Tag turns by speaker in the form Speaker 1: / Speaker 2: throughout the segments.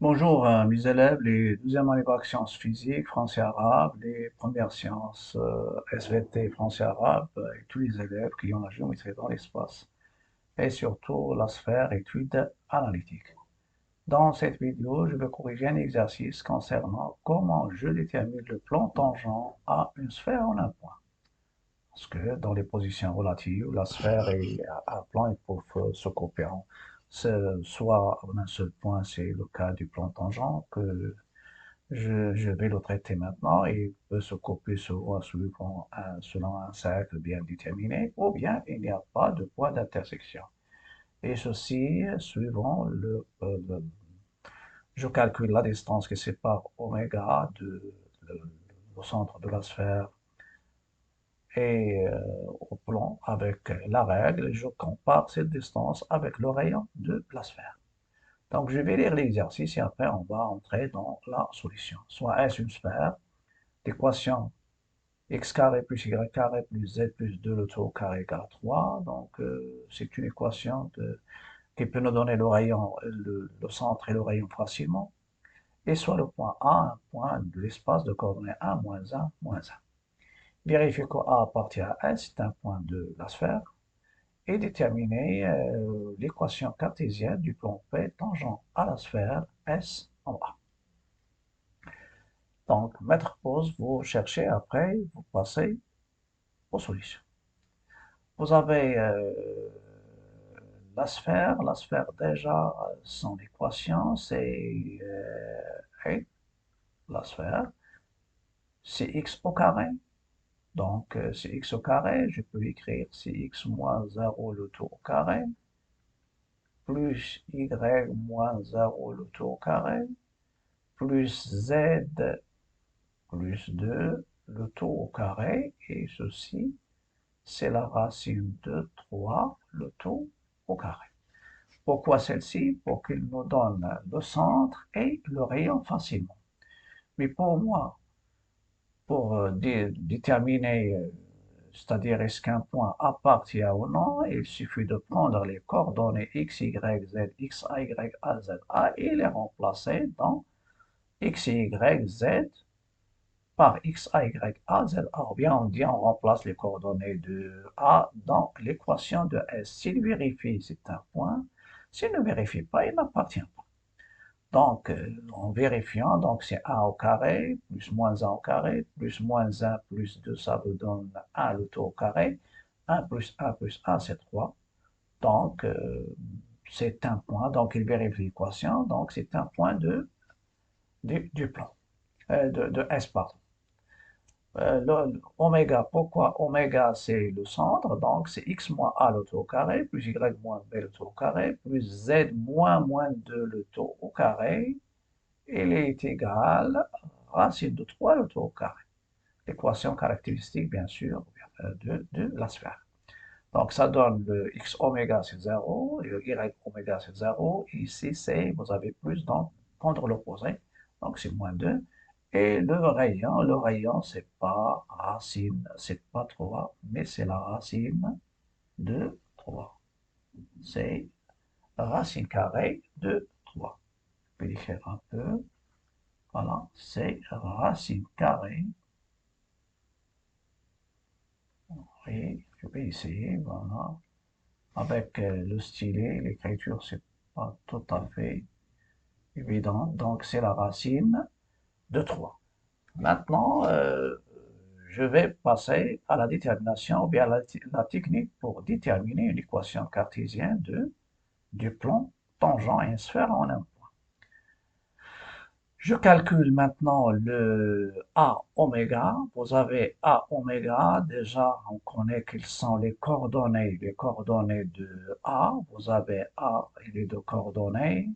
Speaker 1: Bonjour, mes élèves, les 12e année bac sciences physiques, français arabe, les premières sciences SVT français arabe, et tous les élèves qui ont la géométrie dans l'espace, et surtout la sphère études analytiques. Dans cette vidéo, je vais corriger un exercice concernant comment je détermine le plan tangent à une sphère en un point. Parce que dans les positions relatives, la sphère et un plan ils peuvent se couper soit en un seul point, c'est le cas du plan tangent que je vais le traiter maintenant et il peut se couper selon un cercle bien déterminé, ou bien il n'y a pas de point d'intersection. Et ceci, suivant je calcule la distance qui sépare oméga le centre de la sphère et au plan avec la règle, je compare cette distance avec le rayon de la sphère. Donc je vais lire l'exercice et après on va entrer dans la solution. Soit est-ce une sphère, l'équation x carré plus y carré plus z plus 2 le tout au carré égale 3. Donc c'est une équation qui peut nous donner le rayon, le centre et le rayon facilement. Et soit le point A, un point de l'espace de coordonnées 1, moins 1, moins 1. Vérifier que A appartient à S, c'est un point de la sphère. Et déterminer l'équation cartésienne du plan P tangent à la sphère S en A. Donc, mettre pause, vous cherchez après, vous passez aux solutions. Vous avez la sphère déjà, son équation, c'est la sphère, c'est x au carré. Donc, c'est x au carré, je peux écrire c'est x moins 0 le tout au carré, plus y moins 0 le tout au carré, plus z plus 2 le tout au carré, et ceci, c'est la racine de 3 le tout au carré. Pourquoi celle-ci? Pour qu'il nous donne le centre et le rayon facilement. Mais pour moi, pour déterminer, c'est-à-dire est-ce qu'un point appartient ou non, il suffit de prendre les coordonnées x, y, z, x, a, y, a, z, a et les remplacer dans x, y, z par x, a, y, a, z, a. Ou bien on dit on remplace les coordonnées de a dans l'équation de S. S'il vérifie, c'est un point. S'il ne vérifie pas, il n'appartient pas. Donc, en vérifiant, donc c'est 1 au carré, plus moins 1 au carré, plus moins 1 plus 2, ça vous donne 1 le tout au carré. 1 plus 1, c'est 3. Donc, c'est un point. Donc, il vérifie l'équation. Donc, c'est un point du plan, de S, pardon. Oméga, pourquoi oméga c'est le centre, donc c'est x moins a le tout au carré, plus y moins b le tout au carré, plus z moins 2 le tout au carré, il est égal à racine de 3 le tout au carré. L'équation caractéristique, bien sûr, de la sphère. Donc ça donne le x oméga c'est 0, et le y oméga c'est 0, et ici c'est, vous avez plus, donc prendre l'opposé, donc c'est moins 2. Et le rayon c'est pas racine, c'est pas 3, mais c'est la racine de 3. C'est racine carrée de 3. Je vais l'écrire un peu. Voilà, c'est racine carrée. Et je vais essayer, voilà. Avec le stylet, l'écriture, c'est pas tout à fait évident. Donc, c'est la racine de 3. Maintenant, je vais passer à la détermination, ou bien la technique pour déterminer une équation cartésienne du plan tangent à une sphère en un. Je calcule maintenant le A oméga. Vous avez A oméga. Déjà, on connaît quelles sont les coordonnées. Les coordonnées de A. Vous avez A et les deux coordonnées.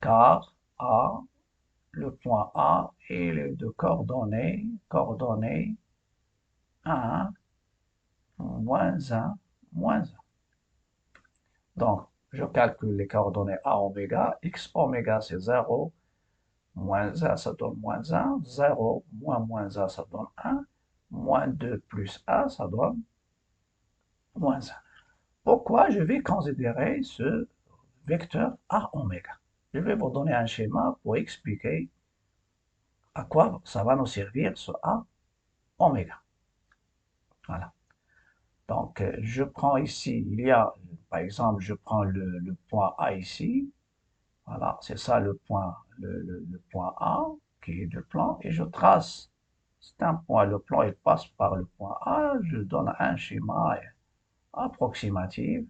Speaker 1: Car A, le point A et les deux coordonnées. Coordonnées 1, moins 1, moins 1. Donc, je calcule les coordonnées A oméga. X oméga, c'est 0. Moins 1, ça donne moins 1. 0 moins 1, ça donne 1. Moins 2 plus 1, ça donne moins 1. Pourquoi je vais considérer ce vecteur A oméga? je vais vous donner un schéma pour expliquer à quoi ça va nous servir ce A oméga. Voilà. Donc, je prends ici, il y a, par exemple, je prends le point A ici. Voilà, c'est ça le point, le point A qui est le plan, et je trace. C'est un point, le plan il passe par le point A, je donne un schéma approximatif,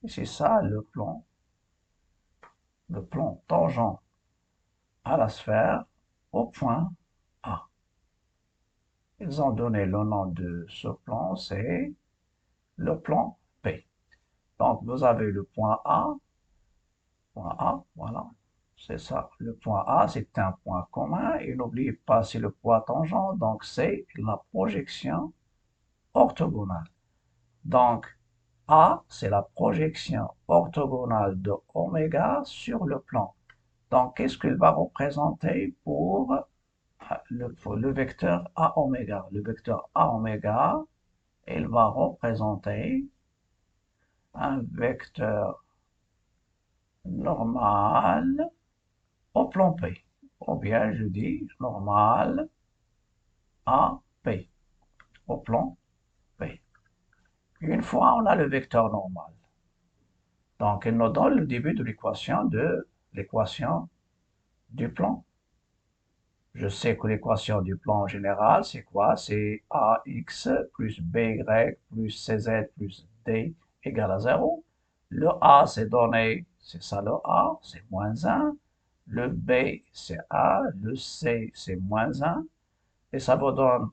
Speaker 1: et c'est ça le plan tangent à la sphère au point A. Ils ont donné le nom de ce plan, c'est le plan P. Donc vous avez le point A, voilà, c'est ça. Le point A, c'est un point commun, et n'oubliez pas, c'est le point tangent, donc c'est la projection orthogonale. Donc, A, c'est la projection orthogonale de oméga sur le plan. Donc, qu'est-ce qu'il va représenter pour le vecteur A oméga? Le vecteur A oméga, il va représenter un vecteur normal au plan P. Ou bien, je dis normal à P, au plan P. Une fois on a le vecteur normal, donc il nous donne le début de l'équation du plan. Je sais que l'équation du plan général, c'est quoi? C'est ax plus by plus cz plus d égale à 0. Le a, c'est donné, c'est ça le a, c'est moins 1. Le b, c'est a. Le c, c'est moins 1. Et ça vous donne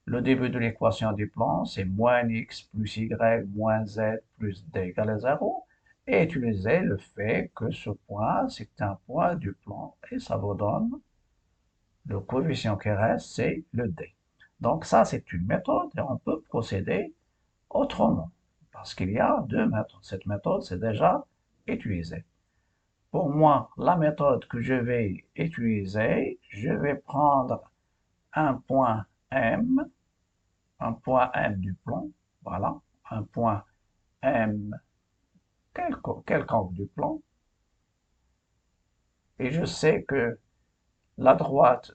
Speaker 1: le début de l'équation du plan, c'est moins x plus y moins z plus d égale à 0. Et utilisez le fait que ce point, c'est un point du plan, et ça vous donne le coefficient qui reste, c'est le d. Donc ça, c'est une méthode, et on peut procéder autrement, parce qu'il y a deux méthodes. Cette méthode, c'est déjà utilisée. Pour moi, la méthode que je vais utiliser, je vais prendre un point M, un point M du plan, voilà, un point M quelconque du plan, et je sais que la droite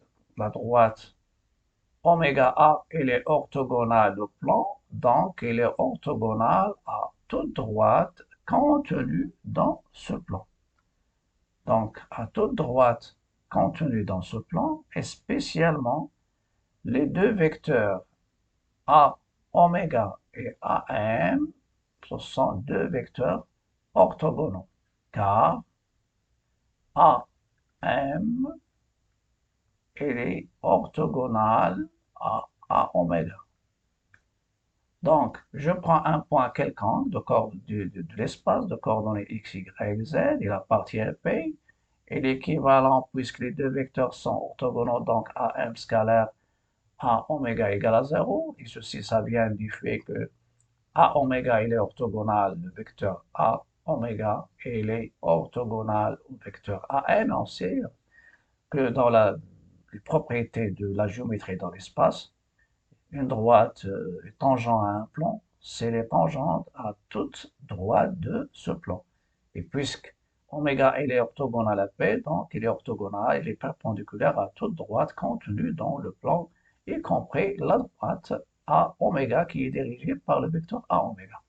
Speaker 1: oméga A, elle est orthogonale au plan, donc elle est orthogonale à toute droite contenue dans ce plan. Donc, à toute droite contenue dans ce plan, et spécialement les deux vecteurs A oméga et AM, ce sont deux vecteurs orthogonaux, car AM est orthogonale à oméga. Donc, je prends un point quelconque de l'espace de coordonnées x, y, z, il appartient à P, et l'équivalent, puisque les deux vecteurs sont orthogonaux, donc AM scalaire A oméga égale à 0, et ceci, ça vient du fait que A oméga, il est orthogonal au vecteur A oméga, et il est orthogonal au vecteur AN. On sait que dans les propriétés de la géométrie dans l'espace, une droite tangent à un plan, c'est les tangentes à toute droite de ce plan. Et puisque oméga il est orthogonal à P, donc il est orthogonal, il est perpendiculaire à toute droite contenue dans le plan, y compris la droite A oméga qui est dirigée par le vecteur A oméga.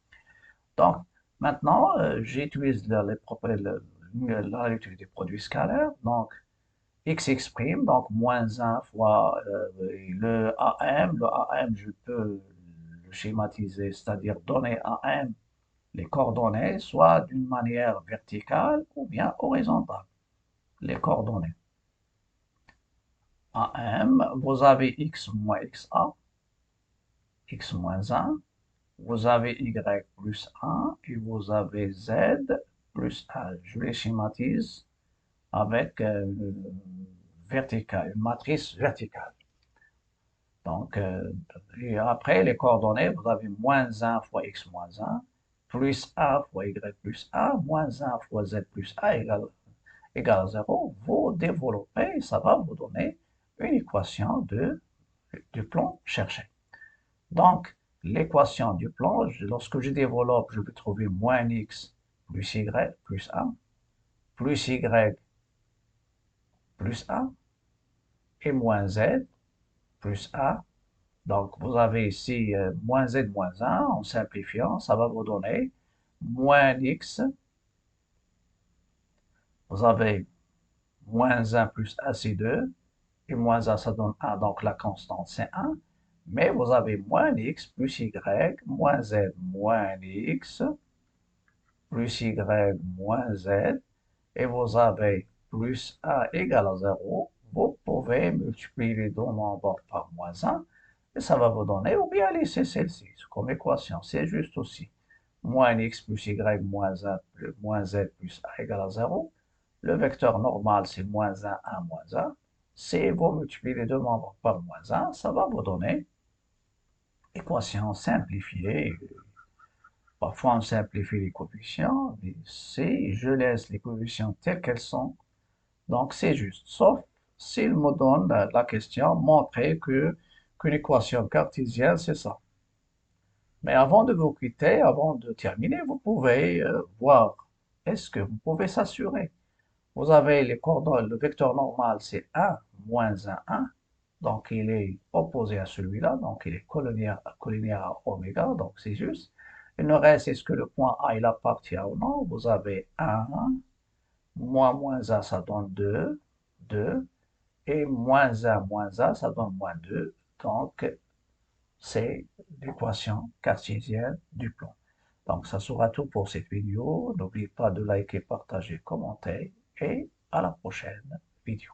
Speaker 1: Donc maintenant, j'utilise l'analytique des produits scalaires, donc x exprime, donc moins 1 fois le AM. Le AM, je peux le schématiser, c'est-à-dire donner à AM les coordonnées, soit d'une manière verticale ou bien horizontale. Les coordonnées. AM, vous avez x moins xa, x moins 1, vous avez y plus 1, et vous avez z plus 1. Je les schématise avec verticale, une matrice verticale. Donc, et après, les coordonnées, vous avez moins 1 fois x moins 1, plus a fois y plus a, moins 1 fois z plus a égale à 0. Vous développez, ça va vous donner une équation du plan cherché. Donc, l'équation du plan, lorsque je développe, je vais trouver moins x plus y plus a, plus y plus A et moins Z plus A. Donc, vous avez ici moins Z moins 1, en simplifiant, ça va vous donner moins X. Vous avez moins 1 plus A, c'est 2, et moins A, ça donne 1, donc la constante, c'est 1. Mais vous avez moins X plus Y, moins Z moins X, plus Y moins Z, et vous avez plus A égale à 0. Vous pouvez multiplier les deux nombres par moins 1, et ça va vous donner, ou bien laisser celle-ci comme équation, c'est juste aussi. Moins X plus Y moins A plus moins Z plus A égale à 0. Le vecteur normal, c'est moins 1, 1, moins 1. Si vous multipliez les deux membres par moins 1, ça va vous donner équation simplifiée. Parfois, on simplifie les coefficients, mais si je laisse les coefficients tels qu'elles sont, donc c'est juste. Sauf s'il me donne la question, montrer qu'une équation cartésienne, c'est ça. Mais avant de vous quitter, avant de terminer, vous pouvez voir, est-ce que vous pouvez s'assurer. Vous avez les coordonnées, le vecteur normal, c'est 1, moins 1, 1. Donc, il est opposé à celui-là, donc il est collinaire à oméga, donc c'est juste. Il nous reste, est-ce que le point A, il appartient ou non? Vous avez 1, moins 1, ça donne 2, 2, et moins 1, moins 1, ça donne moins 2. Donc, c'est l'équation cartésienne du plan. Donc, ça sera tout pour cette vidéo. N'oubliez pas de liker, partager, commenter, et à la prochaine vidéo.